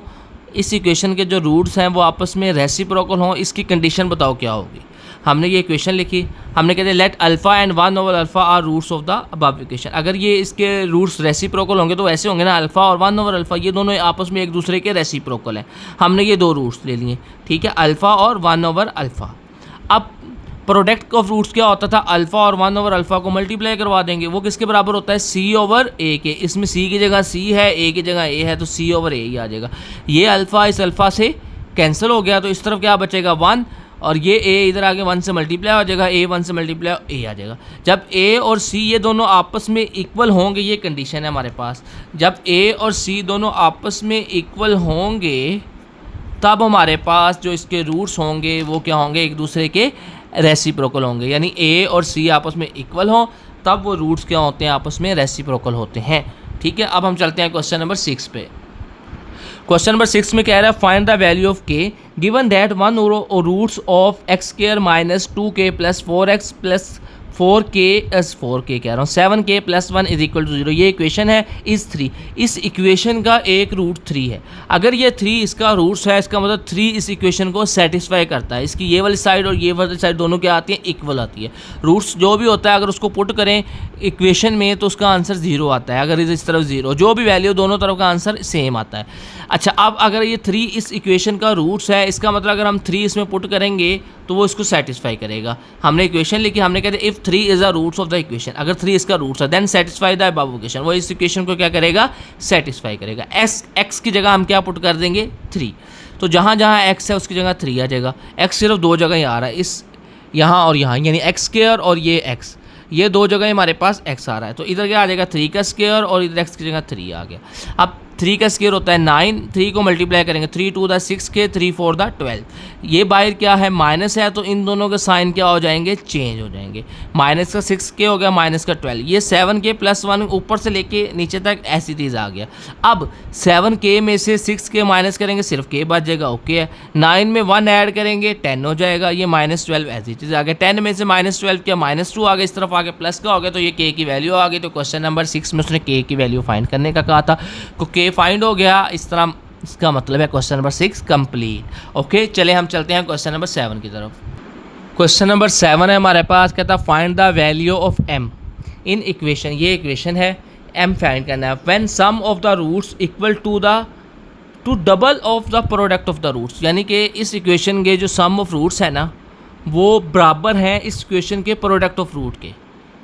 इस इक्वेशन के जो रूट्स हैं वो आपस में रेसिप्रोकल हों, इसकी कंडीशन बताओ क्या होगी। हमने ये इक्वेशन लिखी, हमने कहते हैं let alpha and 1 over alpha are roots of the above equation. अगर ये इसके रूट्स रेसिप्रोकल होंगे तो ऐसे होंगे ना, अल्फ़ा और 1 ओवर अल्फ़ा ये दोनों आपस में एक दूसरे के रेसिप्रोकल हैं। हमने ये दो रूट्स ले लिए, ठीक है, अल्फ़ा और 1 ओवर अल्फ़ा। अब प्रोडक्ट ऑफ रूट्स क्या होता था, अल्फ़ा और 1 ओवर अल्फ़ा को मल्टीप्लाई करवा देंगे, वो किसके बराबर होता है, सी ओवर ए के। इसमें सी की जगह सी है, ए की जगह ए है, तो सी ओवर ए ही आ जाएगा। ये अल्फ़ा इस अल्फ़ा से कैंसिल हो गया, तो इस तरफ क्या बचेगा 1, और ये ए इधर आगे 1 से मल्टीप्लाई हो जाएगा, ए 1 से मल्टीप्लाई ए आ जाएगा। जब ए और सी ये दोनों आपस में इक्वल होंगे, ये कंडीशन है हमारे पास, जब ए और सी दोनों आपस में इक्वल होंगे तब हमारे पास जो इसके रूट्स होंगे वो क्या होंगे, एक दूसरे के रेसिप्रोकल होंगे। यानी ए और सी आपस में इक्वल हों तब वो रूट्स क्या होते हैं, आपस में रेसिप्रोकल होते हैं। ठीक है, अब हम चलते हैं क्वेश्चन नंबर 6 पे। क्वेश्चन नंबर 6 में कह रहा है find the value of k given that 1 roots of x square minus 2k plus 4x plus 4k कह रहा हूँ 7k plus 1 is equal to 0। ये इक्वेशन है इस 3, इस इक्वेशन का एक रूट 3 है। अगर ये 3 इसका रूट्स है, इसका मतलब 3 इस इक्वेशन को सेटिस्फाई करता है। इसकी ये वाली साइड और ये वाली साइड दोनों क्या आती है, इक्वल आती है। रूट्स जो भी होता है अगर उसको पुट करें इक्वेशन में तो उसका आंसर 0 आता है। अगर इस तरफ 0, जो भी वैल्यू दोनों तरफ का आंसर सेम आता है। अच्छा, अब अगर ये 3 इस इक्वेशन का रूट्स है, इसका मतलब अगर हम 3 इसमें पुट करेंगे तो वो इसको सेटिस्फाई करेगा। हमने इक्वेशन लिखी, हमने कहते if 3 is the roots of the equation, अगर 3 इसका रूट्स है then satisfy the above equation, वो इस इक्वेशन को क्या करेगा, सेटिस्फाई करेगा। एक्स की जगह हम क्या पुट कर देंगे 3, तो जहाँ जहाँ एक्स है उसकी जगह 3 आ जाएगा। एक्स सिर्फ 2 जगह ही आ रहा है, इस यहाँ और यहाँ, यानी एक्स स्क्वायर और ये एक्स, ये 2 जगह हमारे पास एक्स आ रहा है। तो इधर क्या आ जाएगा 3 का स्क्वायर और इधर एक्स की जगह 3 आ गया। अब 3 का स्क्वायर होता है 9, 3 को मल्टीप्लाई करेंगे 3 2 द 6k 3 4 द 12। ये बाहर क्या है, माइनस है, तो इन दोनों के साइन क्या हो जाएंगे, चेंज हो जाएंगे। माइनस का 6k हो गया, माइनस का 12, ये 7k प्लस 1 ऊपर से लेके नीचे तक ऐसी चीज़ आ गया। अब 7k में से 6k माइनस करेंगे, सिर्फ k बच जाएगा, ओके है। 9 में 1 ऐड करेंगे 10 हो जाएगा, ये -12 ऐसी चीज़ आ गया। 10 में से -12 क्या, -2 आ गया, इस तरफ आ गया प्लस का हो गया, तो ये k की वैल्यू आ गई। तो क्वेश्चन नंबर 6 में उसने k की वैल्यू फाइंड करने का कहा था, तो k फाइंड हो गया। इस तरह इसका मतलब है क्वेश्चन नंबर 6 कंप्लीट। ओके, चले हम चलते हैं क्वेश्चन नंबर 7 की तरफ। क्वेश्चन नंबर 7 है हमारे पास, कहता है find the value of m in equation. ये इक्वेशन है, m फाइंड करना है। When sum of the roots equal to double of the product of the roots, यानी कि इस इक्वेशन के जो सम ऑफ रूट्स है ना वो बराबर हैं इस इक्वेशन के प्रोडक्ट ऑफ रूट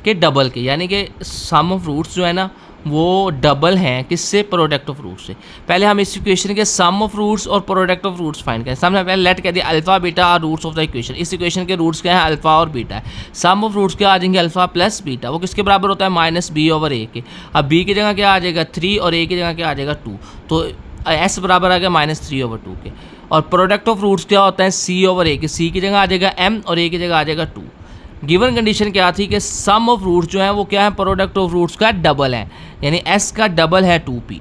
के डबल के, यानी कि सम ऑफ रूट्स जो है ना वो डबल हैं किससे, प्रोडक्ट ऑफ रूट्स से। पहले हम इस इक्वेशन के सम ऑफ रूट्स और प्रोडक्ट ऑफ रूट्स फाइंड करें। सामने पहले लेट कह दिया alpha beta are roots of the equation. इस इक्वेशन के रूट्स क्या है, अल्फा और बीटा है। सम ऑफ रूट्स क्या आ जाएंगे, अल्फा प्लस बीटा, वो किसके बराबर होता है, -b/a के। अब b की जगह क्या आ जाएगा 3 और a की जगह क्या आ जाएगा 2, तो s बराबर आ गया -3/2 के। और प्रोडक्ट ऑफ रूट्स क्या होता है, c/a के। c की जगह आ जाएगा m और a की जगह आ जाएगा 2। गिवन कंडीशन क्या थी कि सम ऑफ रूट्स जो है वो क्या है, प्रोडक्ट ऑफ रूट्स का डबल है, यानी s का डबल है 2p।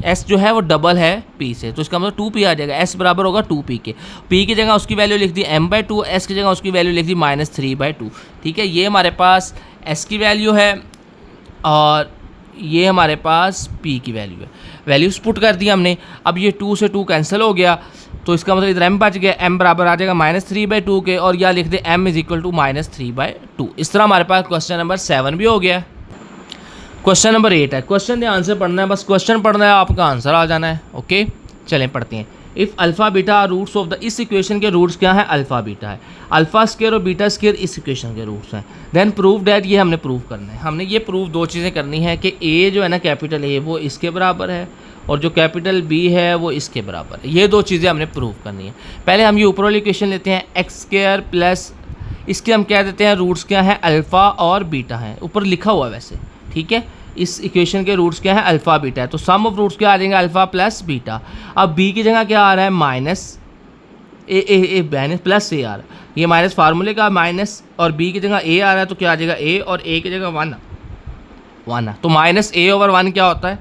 s जो है वो डबल है p से, तो इसका मतलब 2p आ जाएगा। s बराबर होगा 2p के। p की जगह उसकी वैल्यू लिख दी m/2, s की जगह उसकी वैल्यू लिख दी -3/2। ठीक है, ये हमारे पास s की वैल्यू है और ये हमारे पास p की वैल्यू है। वैल्यूज पुट कर दी हमने। अब ये 2 से 2 कैंसिल हो गया, तो इसका मतलब इधर m बच गया, m बराबर आ जाएगा -3/2 के, और या लिख दे m इज इक्वल टू -3/2। इस तरह हमारे पास क्वेश्चन नंबर 7 भी हो गया। क्वेश्चन नंबर 8 है, क्वेश्चन ध्यान से पढ़ना है, बस क्वेश्चन पढ़ना है, आपका आंसर आ जाना है। ओके, चलें पढ़ते हैं। If alpha beta are roots of the, इस इक्वेशन के रूट्स क्या है, अल्फ़ा बीटा है। अल्फ़ा स्क्वायर और बीटा स्क्वायर इस इक्वेशन के रूट्स हैं। देन प्रूव डैट, ये हमने प्रूव करना है। हमने ये प्रूव 2 चीज़ें करनी है कि a जो है ना कैपिटल A वो इसके बराबर है और जो कैपिटल B है वो इसके बराबर है। ये 2 चीज़ें हमने प्रूव करनी है। पहले हम ये ऊपर वाली इक्वेशन लेते हैं, एक्स स्क्वायर प्लस इसके हम क्या देते हैं, रूट्स क्या है, अल्फ़ा और बीटा है, ऊपर लिखा हुआ है वैसे। ठीक है, इस इक्वेशन के रूट्स क्या है, अल्फ़ा बीटा है, तो सम ऑफ रूट्स क्या आ जाएंगे, अल्फ़ा प्लस बीटा। अब b की जगह क्या आ रहा है, माइनस प्लस a आ रहा है, ये माइनस फार्मूले का माइनस, और b की जगह a आ रहा है, तो क्या आ जाएगा a, और a की जगह 1 तो -a/1 क्या होता है,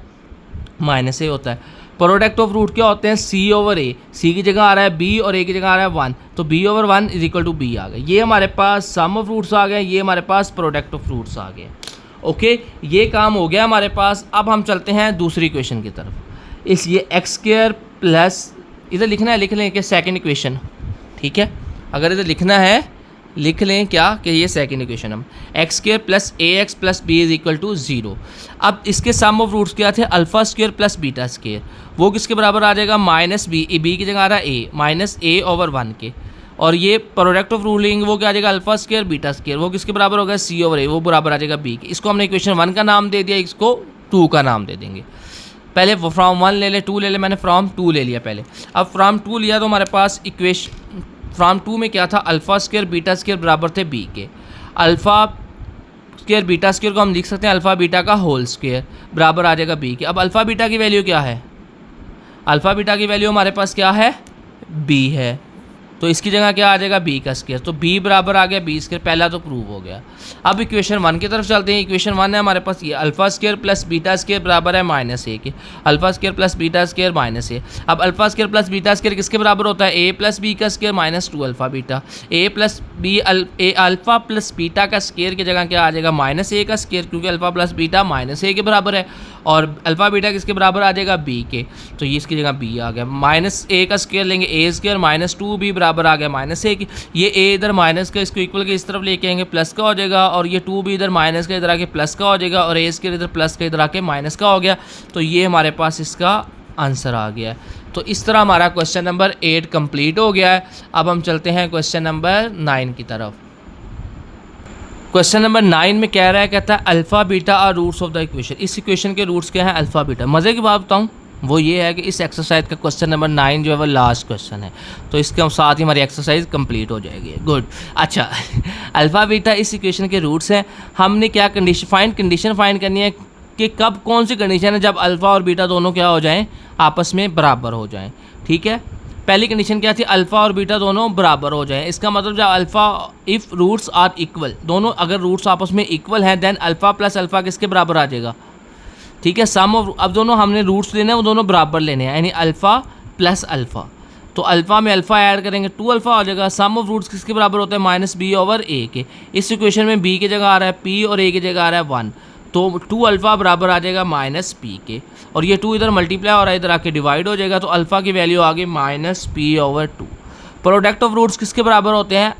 -a होता है। प्रोडक्ट ऑफ रूट क्या होते हैं, c/a, c की जगह आ रहा है b और a की जगह आ रहा है 1, तो b/1 is equal to b आ गया। ये हमारे पास सम ऑफ रूट्स आ गए, ये हमारे पास प्रोडक्ट ऑफ रूट्स आ गए। ओके, ये काम हो गया हमारे पास। अब हम चलते हैं दूसरी इक्वेशन की तरफ। इसलिए एक्स स्क्वायर प्लस, इधर लिखना है, लिख लें कि सेकंड इक्वेशन। ठीक है, अगर इधर लिखना है लिख लें क्या कि ये सेकंड इक्वेशन हम x square plus a x plus b is equal to 0। अब इसके सम ऑफ रूट्स क्या थे, alpha square plus beta square, वो किसके बराबर आ जाएगा माइनस बी की जगह आ रहा है ए, माइनस ए ओवर 1 के। और ये प्रोडक्ट ऑफ रूलिंग वो क्या आ जाएगा अल्फा स्क्र बीटा स्क्र, वो किसके बराबर होगा सी ओवर ए, वो बराबर आ जाएगा बी के। इसको हमने इक्वेशन 1 का नाम दे दिया, इसको 2 का नाम दे देंगे। पहले फ्रॉम 1 ले ले, 2 ले ले, मैंने फ्रॉम 2 ले लिया पहले। अब फ्रॉम 2 लिया तो हमारे पास इक्वेशन फ्रॉम 2 में क्या था, अल्फा स्क्र बीटा स्क्र बराबर थे बी के। अल्फा स्क्र बीटा स्क्र को हम लिख सकते हैं अल्फा बीटा का होल स्क्र बराबर आ जाएगा बी के। अब अल्फा बीटा की वैल्यू क्या है, अल्फा बीटा की वैल्यू हमारे पास क्या है बी है, तो इसकी जगह क्या आ जाएगा बी का स्क्र, तो बी बराबर आ गया बी स्क्र, पहला तो प्रूव हो गया। अब इक्वेशन 1 की तरफ चलते हैं। इक्वेशन 1 है हमारे पास ये alpha square plus beta square बराबर है माइनस ए के, alpha square plus beta square minus a. अब alpha square plus beta square किसके बराबर होता है, ए प्लस बी का square minus 2 alpha beta. A plus b a alpha plus beta का स्क्र की जगह क्या आ जाएगा माइनस ए का स्क्र, क्योंकि alpha plus beta minus a के बराबर है, और अल्फा बीटा किसके बराबर आ जाएगा बी के, तो ये इसकी जगह बी आ गया। माइनस ए का स्क्र लेंगे ए स्क्र माइनस 2b बराबर आ गया माइनस ए की। ये ए इधर माइनस का इसको इक्वल के इस तरफ लेके आएंगे प्लस का हो जाएगा, और ये 2b इधर माइनस का इधर आके प्लस का हो जाएगा, और ए स्क्र इधर प्लस का इधर आके माइनस का हो गया। तो ये हमारे पास इसका आंसर आ गया है। तो इस तरह हमारा क्वेश्चन नंबर 8 कंप्लीट हो गया है। अब हम चलते हैं क्वेश्चन नंबर 9 की तरफ। क्वेश्चन नंबर 9 में कह रहा है, कहता है alpha beta are roots of the equation. इस इक्वेशन के रूट्स क्या हैं अल्फा बीटा। मज़े की बात बताऊँ वो ये है कि इस एक्सरसाइज का क्वेश्चन नंबर 9 जो है वो लास्ट क्वेश्चन है, तो इसके साथ ही हमारी एक्सरसाइज कंप्लीट हो जाएगी। गुड। अच्छा अल्फा बीटा इस इक्वेशन के रूट्स हैं। हमने क्या कंडीशन फाइंड करनी है कि कब कौन सी कंडीशन है जब अल्फा और बीटा दोनों क्या हो जाएं आपस में बराबर हो जाएं। ठीक है, पहली कंडीशन क्या थी, अल्फा और बीटा दोनों बराबर हो जाएं। इसका मतलब जब alpha if roots are equal, दोनों अगर रूट्स आपस में इक्वल हैं देन अल्फा प्लस अल्फा किसके बराबर आ जाएगा। ठीक है, सम ऑफ, अब दोनों हमने रूट्स लेने हैं वो दोनों बराबर लेने हैं, यानी अल्फा प्लस अल्फा। तो अल्फा में अल्फा ऐड करेंगे 2 अल्फा हो जाएगा। सम ऑफ रूट्स किसके बराबर होते हैं माइनस बी ओवर ए के। इस इक्वेशन में बी की जगह आ रहा है पी और ए की जगह आ रहा है 1, तो 2 अल्फा बराबर आ जाएगा माइनस पी के, और ये 2 इधर मल्टीप्लाई हो रहा है इधर आके डिवाइड हो जाएगा, तो अल्फा की वैल्यू आ गई minus p over 2। Product of roots किसके बराबर होते हैं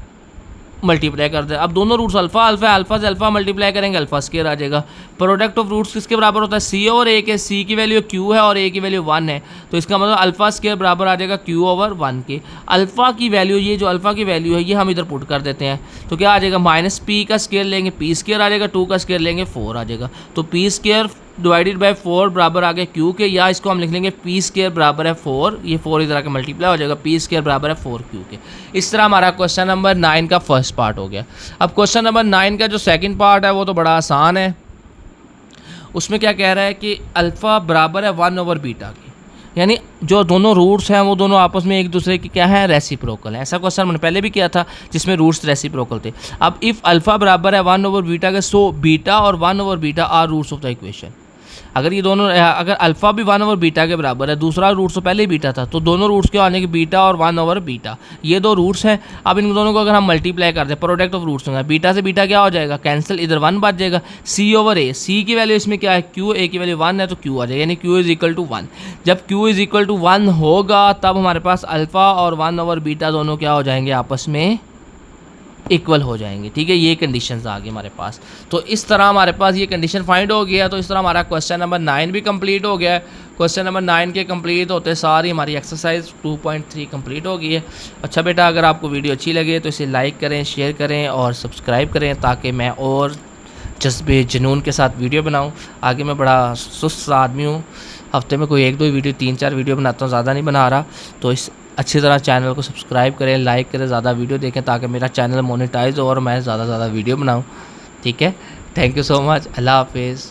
मल्टीप्लाई कर दे। अब दोनों रूट्स अल्फा अल्फा अल्फा से अल्फा मल्टीप्लाई करेंगे अल्फा स्क्वायर आ जाएगा। प्रोडक्ट ऑफ रूट्स किसके बराबर होता है सी और ए के। सी की वैल्यू क्यू है और ए की वैल्यू 1 है, तो इसका मतलब अल्फा स्क्वायर बराबर आ जाएगा क्यू ओवर 1 के। अल्फा की वैल्यू, ये जो अल्फा की वैल्यू है ये हम इधर पुट कर देते हैं, तो क्या आ जाएगा माइनस पी का स्क्वायर लेंगे पी स्क्वायर आ जाएगा, 2 का स्क्वायर लेंगे 4 आ जाएगा, तो पी स्क्वायर डिवाइडेड बाय 4 बराबर आ गया क्यू के, या इसको हम लिख लेंगे पी स्क्वायर बराबर है 4, ये 4 इधर आके मल्टीप्लाई हो जाएगा, पी स्क्वायर बराबर है 4 क्यू के। इस तरह हमारा क्वेश्चन नंबर 9 का फर्स्ट पार्ट हो गया। अब क्वेश्चन नंबर 9 का जो सेकंड पार्ट है वो तो बड़ा आसान है। उसमें क्या कह रहा है कि अल्फ़ा बराबर है 1 ओवर बीटा की, यानी जो दोनों रूट्स हैं वो दोनों आपस में एक दूसरे की क्या है रेसिप्रोकल है। ऐसा क्वेश्चन मैंने पहले भी किया था जिसमें रूट्स रेसिप्रोकल थे। अब इफ़ अल्फ़ा बराबर है 1 ओवर बीटा के, सो बीटा और 1 over beta are roots of the equation. अगर ये दोनों, अगर अल्फ़ा भी 1 ओवर बीटा के बराबर है, दूसरा रूट्स तो पहले ही बीटा था, तो दोनों रूट्स क्या आने कि बीटा और 1 ओवर बीटा, ये दो रूट्स हैं। अब इन दोनों को अगर हम मल्टीप्लाई करते हैं प्रोडक्ट ऑफ रूट्स होगा, बीटा से बीटा क्या हो जाएगा कैंसिल, इधर 1 बच जाएगा। सी ओवर ए, सी की वैल्यू इसमें क्या है क्यू, ए की वैल्यू 1 है तो क्यू आ जाएगा, यानी क्यू इज़ इक्वल टू 1। जब क्यू इज़ इक्वल टू 1 होगा तब हमारे पास अल्फ़ा और 1 ओवर बीटा दोनों क्या हो जाएंगे आपस में इक्वल हो जाएंगे। ठीक है, ये कंडीशंस आ गई हमारे पास। तो इस तरह हमारे पास ये कंडीशन फाइंड हो गया। तो इस तरह हमारा क्वेश्चन नंबर 9 भी कंप्लीट हो गया है। क्वेश्चन नंबर 9 के कंप्लीट होते सारी हमारी एक्सरसाइज 2.3 कंप्लीट हो गई है। अच्छा बेटा, अगर आपको वीडियो अच्छी लगे तो इसे लाइक करें, शेयर करें और सब्सक्राइब करें, ताकि मैं और जज्बे जुनून के साथ वीडियो बनाऊँ। आगे मैं बड़ा सुस्त आदमी हूँ, हफ्ते में कोई 1-2 वीडियो 3-4 वीडियो बनाता हूँ, ज़्यादा नहीं बना रहा। तो इस अच्छी तरह चैनल को सब्सक्राइब करें, लाइक करें, ज़्यादा वीडियो देखें ताकि मेरा चैनल मोनेटाइज हो और मैं ज़्यादा वीडियो बनाऊं। ठीक है, थैंक यू सो मच, अल्लाह हाफिज़।